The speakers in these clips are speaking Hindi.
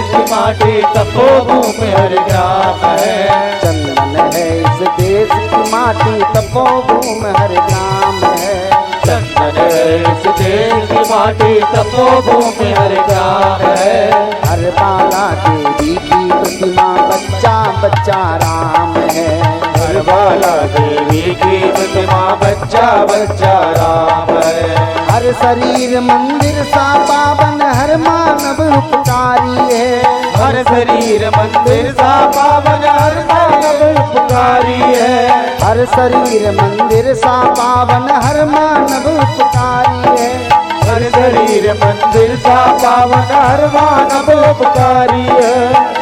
की माटी तपोभूमि हर ग्राम है। चंदन है इस देश की माटी तपोभूमि हर ग्राम है। चंदन है इस देश की माटी तपोभूमि हर ग्राम है। हर बाला देवी की प्रतिमा बच्चा बच्चा राम है। हर बाला देवी की प्रतिमा बच्चा बच्चा राम है। हर शरीर मंदिर सा पावन हर मानव उपकारी है। हर शरीर मंदिर सा पावन हर मानव उपकारी है। हर शरीर मंदिर सा पावन हर मानव उपकारी है। हर शरीर मंदिर सा पावन हर मानव उपकारी है।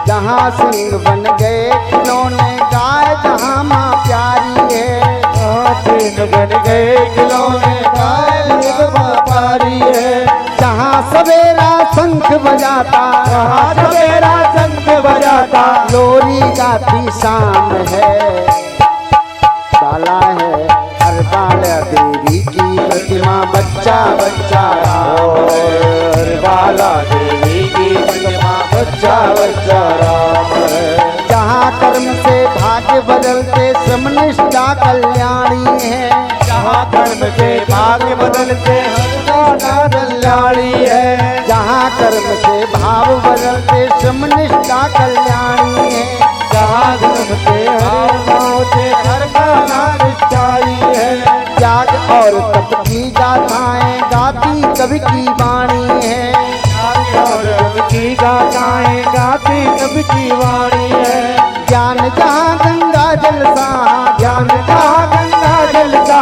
जहाँ सिंह बन गए खिलौने गाय जहाँ माँ प्यारी है। जहाँ सिंह बन गए खिलौने गाय माँ प्यारी है। जहाँ सवेरा शंख बजाता जहाँ सवेरा शंख बजाता लोरी गाती शाम है। बाला है हर बाला देवी की प्रतिमा बच्चा बच्चा राम है। हर बाला देवी की प्रतिमा बच्चा बच्चा राम है। जहाँ कर्म से भाग्य बदलते श्रम निष्ठा कल्याणी है। जहाँ कर्म से भाग्य बदलते हर कल्याणी है। जहाँ कर्म से भाव बदलते श्रम निष्ठा कल्याणी है। जहाँ कर्म से भाव से हर कल्याणी है। त्याग और तप की गाथाएं गाती कवि की वाणी है। और कवि की गाथाएं गाती कवि की वाणी है। ज्ञान जहाँ गंगा जल सा ज्ञान जहाँ गंगा जल सा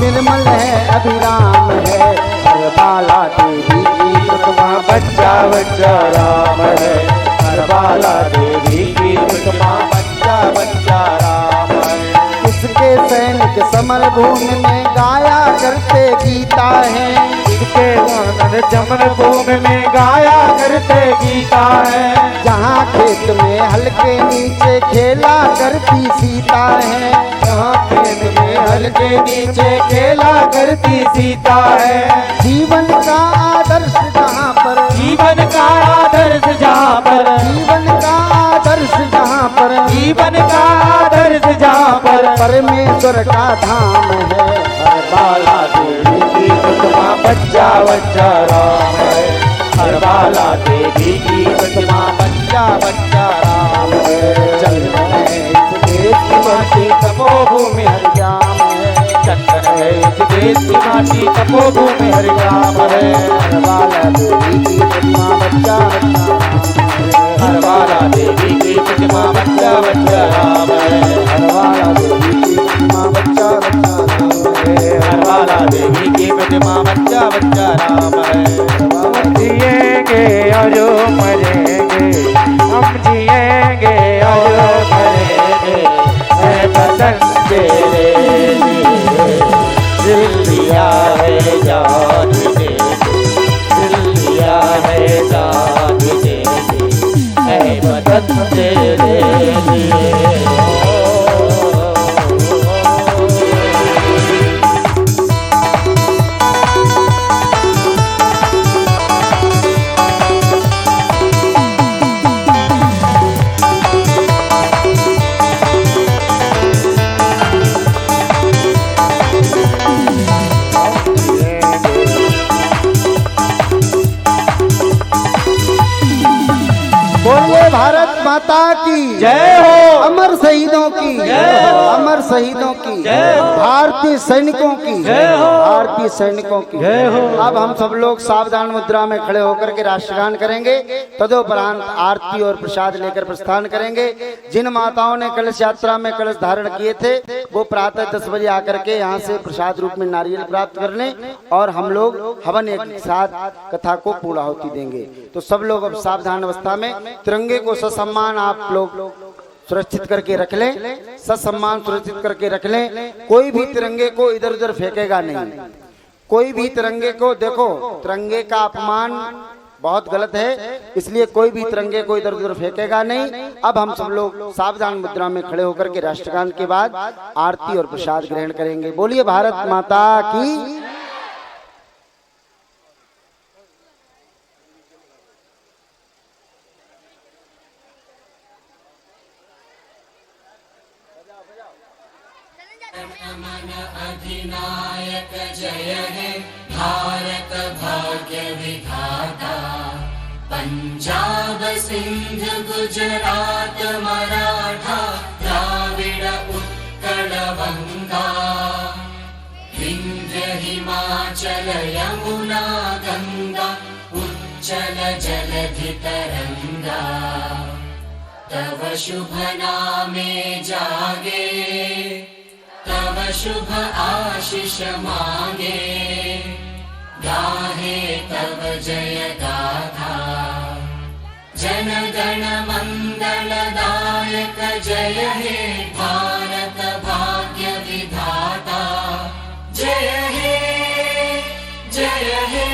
निर्मल है अभिराम है। हर बाला देवी की प्रतिमा बच्चा बच्चा राम है। हर बाला देवी की प्रतिमा बच्चा बच्चा राम है। इसके सैनिक समर भूमि में गाया करते गीता है। इसके गानन चमन भूमि में गाया करते गीता है। जहाँ खेत में हल्के नीचे खेला करती सीता है। जहाँ खेत में हल्के नीचे खेला करती सीता है। जीवन का आदर्श जहाँ पर जीवन का आदर्श जहाँ पर जीवन का आदर्श जहाँ पर जीवन का आदर्श जहाँ पर परमेश्वर का धाम है। हर बाला देवी की प्रतिमा बच्चा बच्चा राम है। हर बाला देवी की प्रतिमा बच्चा बच्चा राम है। चंदन है इस देश की माटी तपोभूमि हर ग्राम है। चंदन है इस देश की माटी तपोभूमि हर ग्राम है। हर बाला देवी की प्रतिमा बच्चा हर बाला देवी की प्रतिमा बच्चा बच्चा राम है। हर बाला देवी की प्रतिमा बच्चा हर बाला देवी की प्रतिमा बच्चा बच्चा राम है। हम जिएंगे और जो मरेंगे, हम जिएंगे और जो मरेंगे, है वतन तेरे लिए। दिल दिया है जान दे, दिल दिया है जान दे, है वतन तेरे लिए। बोलिए भारत माता की जय हो। अमर शहीदों की जय हो। अमर शहीदों की जय हो। भारतीय सैनिकों की जय हो। भारतीय सैनिकों की जय हो। अब हम सब लोग सावधान मुद्रा में खड़े होकर के राष्ट्रगान करेंगे। तदोपरांत आरती और प्रसाद लेकर प्रस्थान करेंगे। जिन माताओं ने कलश यात्रा में कलश धारण किए थे वो प्रातः 10 बजे आकर के यहाँ से प्रसाद रूप में नारियल प्राप्त कर लें और हम लोग हवन एक साथ कथा को पूर्णाहुति देंगे। तो सब लोग अब सावधान अवस्था में तिरंगे को ससम्मान आप लोग सुरक्षित करके रख लें, ससम्मान सुरक्षित करके रख लें। कोई भी तिरंगे को इधर उधर फेंकेगा नहीं। कोई भी तिरंगे को, देखो तिरंगे का अपमान बहुत गलत है, इसलिए कोई भी तिरंगे को इधर उधर फेंकेगा नहीं। अब हम सब लोग सावधान मुद्रा में खड़े होकर के राष्ट्रगान के बाद आरती और प्रसाद ग्रहण करेंगे। बोलिए भारत माता की। मन अधिनायक जय हे भारत भाग्य विधाता। पंजाब सिंध गुजरात मराठा द्राविड़ उत्कल बंगा। विंध्य हिमाचल यमुना गंगा उच्चल जलधि तरंगा। तव शुभ नामे जागे तव शुभ आशीष मांगे। गाहे तव जय गाथा जन गण मंगल दायक जय हे भारत भाग्य विधाता। जय हे जय हे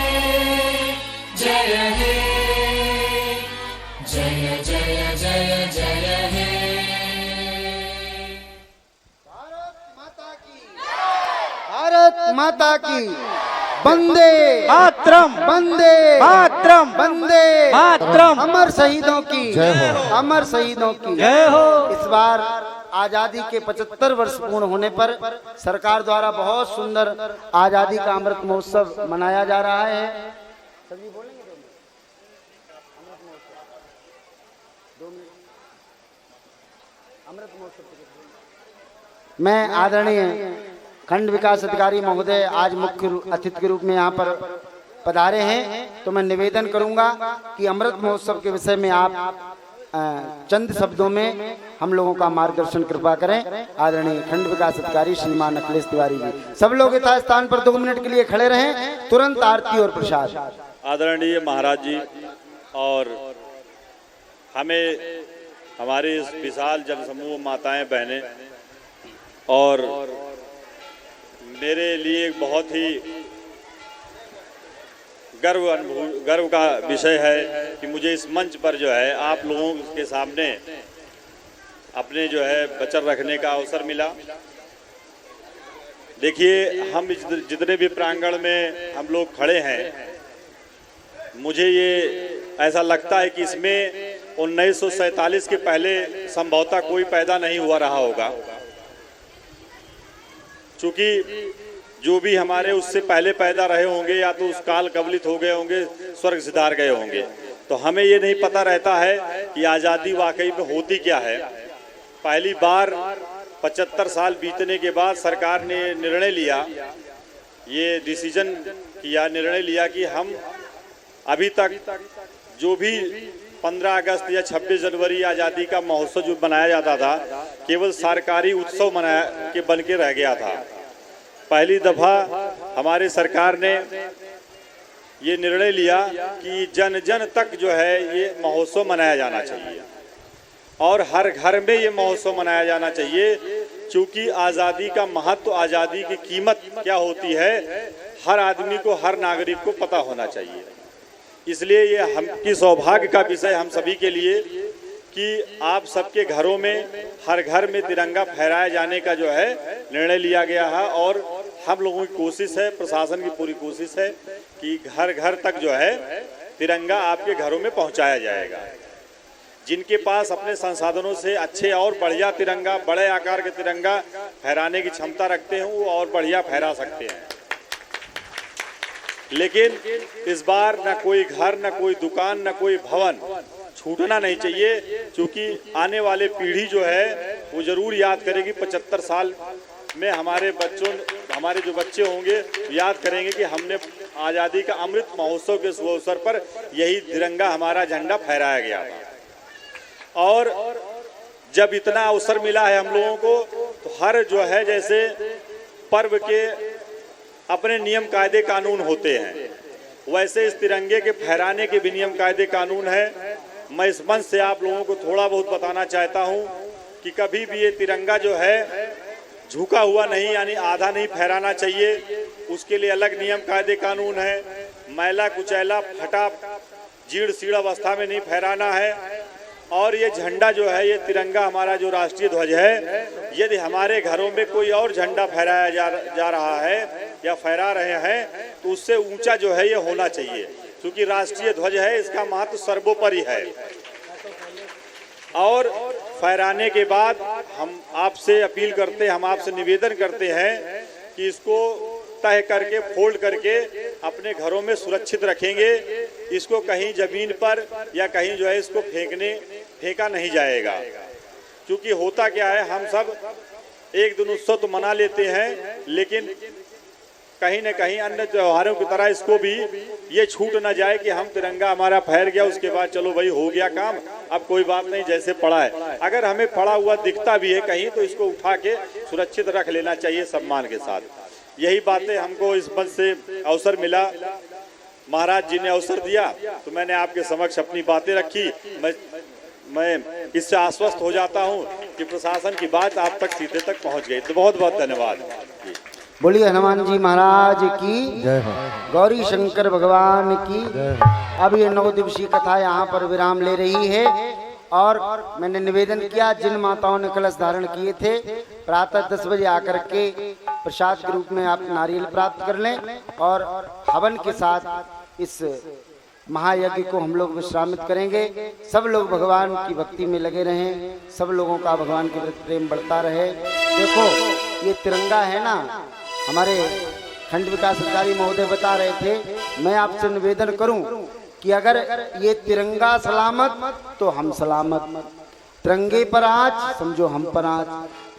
जय हे जय जय जय जय हे। भारत माता की वंदे मातरम वंदे मातरम वंदे मातरम। अमर शहीदों की जय हो। अमर शहीदों की जय हो। इस बार आजादी के 75 वर्ष पूर्ण होने पर सरकार द्वारा बहुत सुंदर आजादी का अमृत महोत्सव मनाया जा रहा है। सभी बोलेंगे अमृत महोत्सव। मैं आदरणीय खंड विकास अधिकारी महोदय आज मुख्य अतिथि के रूप में यहाँ पर पधारे हैं, तो मैं निवेदन करूंगा कि अमृत महोत्सव के विषय में आप चंद शब्दों में हम लोगों का मार्गदर्शन कृपा करें। आदरणीय खंड विकास अधिकारी श्रीमान अखिलेश तिवारी जी, सब लोग यथा स्थान पर 2 मिनट के लिए खड़े रहें। तुरंत आरती और प्रसाद। आदरणीय महाराज जी और हमें हमारे इस विशाल जनसमूह माताएं बहनें और मेरे लिए बहुत ही गर्व का विषय है कि मुझे इस मंच पर जो है आप लोगों के सामने अपने जो है वचन रखने का अवसर मिला। देखिए, हम जितने भी प्रांगण में हम लोग खड़े हैं, मुझे ये ऐसा लगता है कि इसमें 1947 के पहले संभवतः कोई पैदा नहीं हुआ रहा होगा, चूंकि जो भी हमारे उससे पहले पैदा रहे होंगे या तो उस काल कवलित हो गए होंगे, स्वर्ग सिधार गए होंगे। तो हमें ये नहीं पता रहता है कि आज़ादी वाकई में होती क्या है। पहली बार 75 साल बीतने के बाद सरकार ने निर्णय लिया, ये डिसीजन किया, निर्णय लिया कि हम अभी तक जो भी 15 अगस्त या 26 जनवरी आज़ादी का महोत्सव जो मनाया जाता था, केवल सरकारी उत्सव मनाया के बन के रह गया था। पहली दफ़ा हमारे सरकार ने ये निर्णय लिया कि जन जन तक जो है ये महोत्सव मनाया जाना चाहिए और हर घर में ये महोत्सव मनाया जाना चाहिए, क्योंकि आज़ादी का महत्व, आज़ादी की कीमत क्या होती है, हर आदमी को, हर नागरिक को पता होना चाहिए। इसलिए ये हम की सौभाग्य का विषय हम सभी के लिए कि आप सबके घरों में, हर घर में तिरंगा फहराए जाने का जो है निर्णय लिया गया है और हम लोगों की कोशिश है, प्रशासन की पूरी कोशिश है कि घर घर तक जो है तिरंगा आपके घरों में पहुंचाया जाएगा। जिनके पास अपने संसाधनों से अच्छे और बढ़िया तिरंगा, बड़े आकार के तिरंगा फहराने की क्षमता रखते हैं, वो और बढ़िया फहरा सकते हैं। लेकिन इस बार न कोई घर, न कोई दुकान, न कोई भवन छूटना नहीं चाहिए, क्योंकि आने वाले पीढ़ी जो है वो जरूर याद करेगी। 75 साल में हमारे जो बच्चे होंगे याद करेंगे कि हमने आज़ादी का अमृत महोत्सव के शुभ अवसर पर यही तिरंगा, हमारा झंडा फहराया गया था। और जब इतना अवसर मिला है हम लोगों को, तो हर जो है जैसे पर्व के अपने नियम कायदे कानून होते हैं, वैसे इस तिरंगे के फहराने के भी नियम कायदे कानून है। मैं इस मंच से आप लोगों को थोड़ा बहुत बताना चाहता हूं कि कभी भी ये तिरंगा जो है झुका हुआ नहीं, यानी आधा नहीं फहराना चाहिए। उसके लिए अलग नियम कायदे कानून है। मैला कुचैला, फटा, जीर्ण शीर्ण अवस्था में नहीं फहराना है। और ये झंडा जो है, ये तिरंगा हमारा जो राष्ट्रीय ध्वज है, यदि हमारे घरों में कोई और झंडा फहराया जा रहा है या फहरा रहे हैं, तो उससे ऊंचा जो है ये होना चाहिए, क्योंकि राष्ट्रीय ध्वज है, इसका महत्व सर्वोपरि है। और फहराने के बाद हम आपसे अपील करते हैं, हम आपसे निवेदन करते हैं कि इसको तह करके फोल्ड करके अपने घरों में सुरक्षित रखेंगे। इसको कहीं जमीन पर या कहीं जो है इसको फेंका नहीं जाएगा। क्योंकि होता क्या है, हम सब एक दिन उत्सव तो मना लेते हैं, लेकिन कहीं न कहीं अन्य त्योहारों की तरह इसको भी ये छूट ना जाए कि हम तिरंगा हमारा फहर गया, उसके बाद चलो भाई हो गया काम, अब कोई बात नहीं, जैसे पड़ा है। अगर हमें पड़ा हुआ दिखता भी है कहीं तो इसको उठा के सुरक्षित रख लेना चाहिए सम्मान के साथ। यही बातें हमको इस पद से अवसर मिला, महाराज जी ने अवसर दिया तो मैंने आपके समक्ष अपनी बातें रखी। मैं इससे आश्वस्त हो जाता हूँ कि प्रशासन की बात आप तक सीधे तक पहुँच गई। तो बहुत बहुत धन्यवाद। बोलिए हनुमान जी महाराज की जय हो, गौरी शंकर भगवान की जय हो। अब ये 9 दिवसीय कथा यहाँ पर विराम ले रही है और मैंने निवेदन किया जिन माताओं ने कलश धारण किए थे प्रातः 10 बजे आकर के प्रसाद के रूप में आप नारियल प्राप्त कर लें और हवन के साथ इस महायज्ञ को हम लोग विश्रामित करेंगे। सब लोग भगवान की भक्ति में लगे रहें, सब लोगों का भगवान के प्रति प्रेम बढ़ता रहे। देखो ये तिरंगा है ना, हमारे खंड विकास अधिकारी महोदय बता रहे थे, मैं आपसे निवेदन करूं कि अगर ये तिरंगा सलामत तो हम सलामत, तिरंगे पर आज समझो हम पर आज।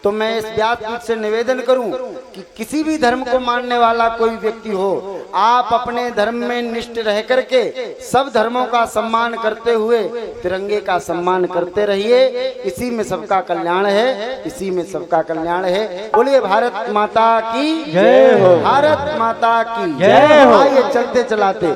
तो मैं इस व्यासपीठ से निवेदन करूं कि किसी भी धर्म को मानने वाला कोई व्यक्ति हो, आप अपने धर्म में निष्ठ रह करके सब धर्मों का सम्मान करते हुए तिरंगे का सम्मान करते रहिए। इसी में सबका कल्याण है, इसी में सबका कल्याण है। बोलिए भारत माता की जय हो, भारत माता की जय हो। आइए चलते चलाते